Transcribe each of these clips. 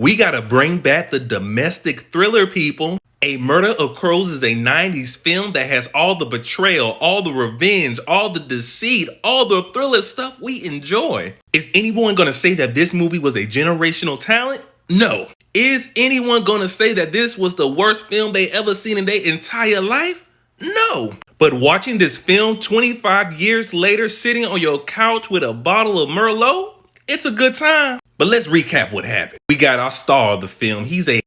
We gotta bring back the domestic thriller, people. A Murder of Crows is a 90s film that has all the betrayal, all the revenge, all the deceit, all the thriller stuff we enjoy. Is anyone gonna say that this movie was a generational talent? No. Is anyone gonna say that this was the worst film they ever seen in their entire life? No. But watching this film 25 years later, sitting on your couch with a bottle of Merlot, it's a good time. But let's recap what happened. We got our star of the film. He's a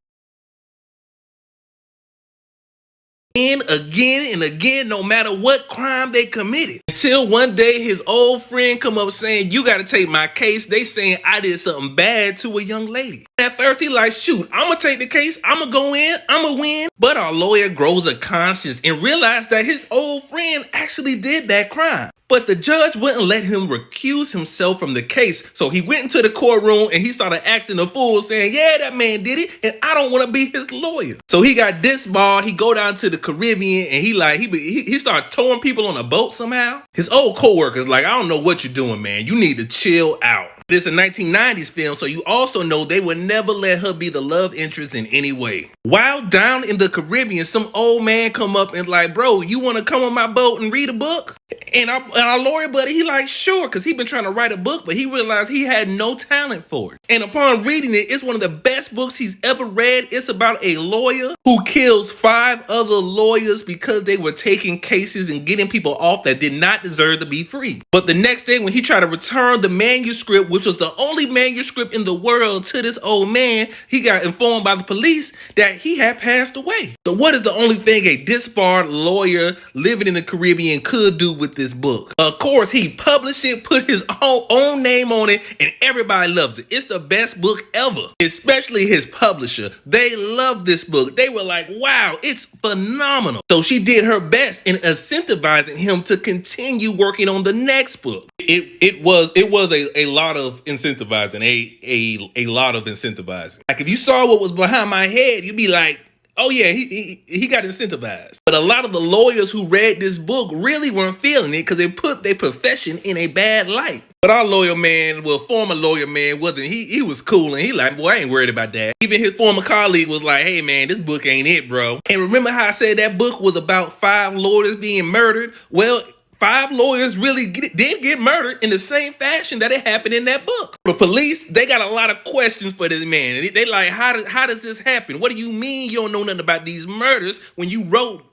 again and again, no matter what crime they committed. Until one day his old friend come up saying, you gotta take my case. They saying I did something bad to a young lady. At first he like, shoot, I'ma take the case. I'ma go in, I'ma win. But our lawyer grows a conscience and realized that his old friend actually did that crime. But the judge wouldn't let him recuse himself from the case. So he went into the courtroom and he started acting a fool saying, yeah, that man did it and I don't want to be his lawyer. So he got disbarred. He go down to the Caribbean and he started towing people on a boat somehow. His old co-worker's like, I don't know what you're doing, man. You need to chill out. This is a 1990s film, so you also know they would never let her be the love interest in any way. While down in the Caribbean, some old man come up and like, bro, you want to come on my boat and read a book? And our lawyer buddy, he like, sure, because he been trying to write a book, but he realized he had no talent for it. And upon reading it, it's one of the best books he's ever read. It's about a lawyer who kills 5 other lawyers because they were taking cases and getting people off that did not deserve to be free. But the next day when he tried to return the manuscript, which was the only manuscript in the world, to this old man, he got informed by the police that he had passed away. So what is the only thing a disbarred lawyer living in the Caribbean could do with this book? Of course, he published it, put his own name on it, and everybody loves it. It's the best book ever, especially his publisher. They love this book. They were like, wow, it's phenomenal. So she did her best in incentivizing him to continue working on the next book. It was a lot of incentivizing, a lot of incentivizing. Like if you saw what was behind my head, you'd be like, oh yeah, he got incentivized. But a lot of the lawyers who read this book really weren't feeling it because they put their profession in a bad light. But our lawyer man, former lawyer man, he was cool and he like, boy, I ain't worried about that. Even his former colleague was like, hey man, this book ain't it, bro. And remember how I said that book was about 5 lawyers being murdered? Well, 5 lawyers really did get murdered in the same fashion that it happened in that book. The police, they got a lot of questions for this man. They like, how does this happen? What do you mean you don't know nothing about these murders when you wrote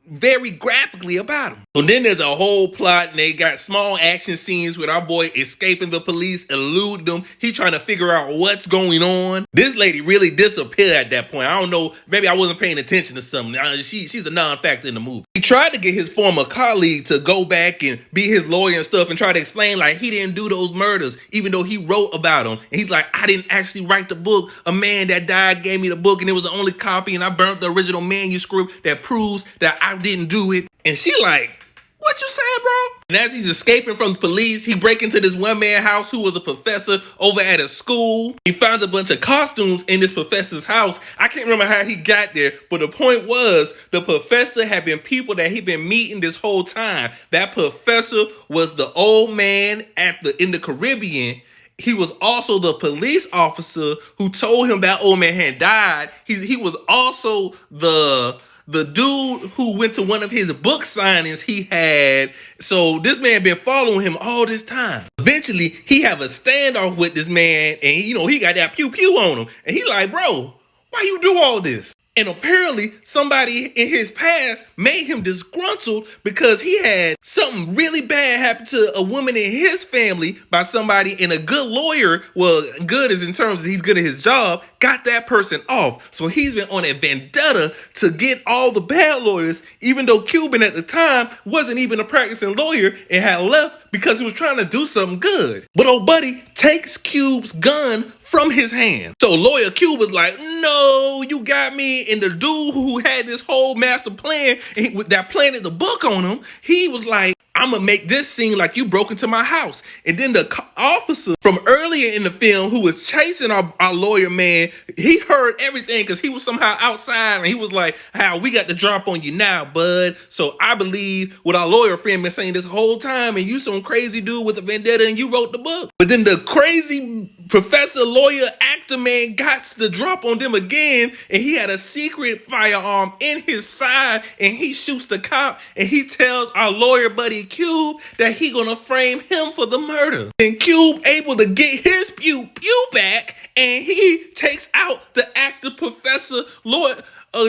very graphically about them? So then there's a whole plot and they got small action scenes with our boy escaping the police, eluding them. He trying to figure out what's going on. This lady really disappeared at that point. I don't know, maybe I wasn't paying attention to something. She's a non-factor in the movie. He tried to get his former colleague to go back and be his lawyer and stuff and try to explain like he didn't do those murders, even though he wrote about them. And he's like, I didn't actually write the book. A man that died gave me the book and it was the only copy and I burnt the original manuscript that proves that I didn't do it. And she like, what you saying, bro? And as he's escaping from the police, he breaks into this one man house who was a professor over at a school. He finds a bunch of costumes in this professor's house. I can't remember how he got there, but the point was the professor had been people that he'd been meeting this whole time. That professor was the old man in the Caribbean. He was also the police officer who told him that old man had died. He was also the dude who went to one of his book signings he had. So this man been following him all this time. Eventually, he have a standoff with this man and he got that pew pew on him. And he like, bro, why you do all this? And apparently somebody in his past made him disgruntled because he had something really bad happen to a woman in his family by somebody, and a good lawyer, well, good is in terms of he's good at his job, got that person off. So he's been on a vendetta to get all the bad lawyers, even though Cuban at the time wasn't even a practicing lawyer and had left because he was trying to do something good. But old buddy takes Cube's gun from his hand. So lawyer Cube was like, no, you got me. And the dude who had this whole master plan that planted the book on him, he was like, I'm gonna make this seem like you broke into my house. And then the officer from earlier in the film who was chasing our lawyer man, he heard everything because he was somehow outside and he was like, how we got the drop on you now, bud. So I believe what our lawyer friend been saying this whole time, and you some crazy dude with a vendetta and you wrote the book. But then the crazy Professor Lawyer Actor Man got the drop on them again, and he had a secret firearm in his side, and he shoots the cop, and he tells our lawyer buddy Cube that he gonna frame him for the murder. And Cube able to get his pew back, and he takes out the actor Professor Lawyer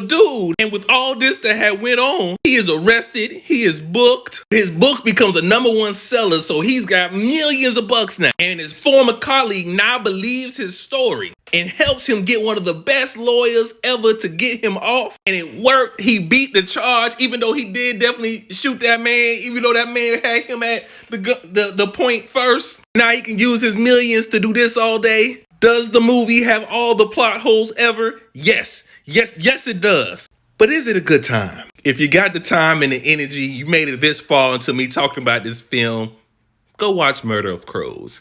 dude. And with all this that had went on, he is arrested, he is booked. His book becomes a #1 seller, so he's got millions of bucks now. And his former colleague now believes his story and helps him get one of the best lawyers ever to get him off. And it worked. He beat the charge, even though he did definitely shoot that man, even though that man had him at the point first. Now he can use his millions to do this all day. Does the movie have all the plot holes ever? Yes. Yes, it does. But is it a good time? If you got the time and the energy, you made it this far into me talking about this film, go watch Murder of Crows.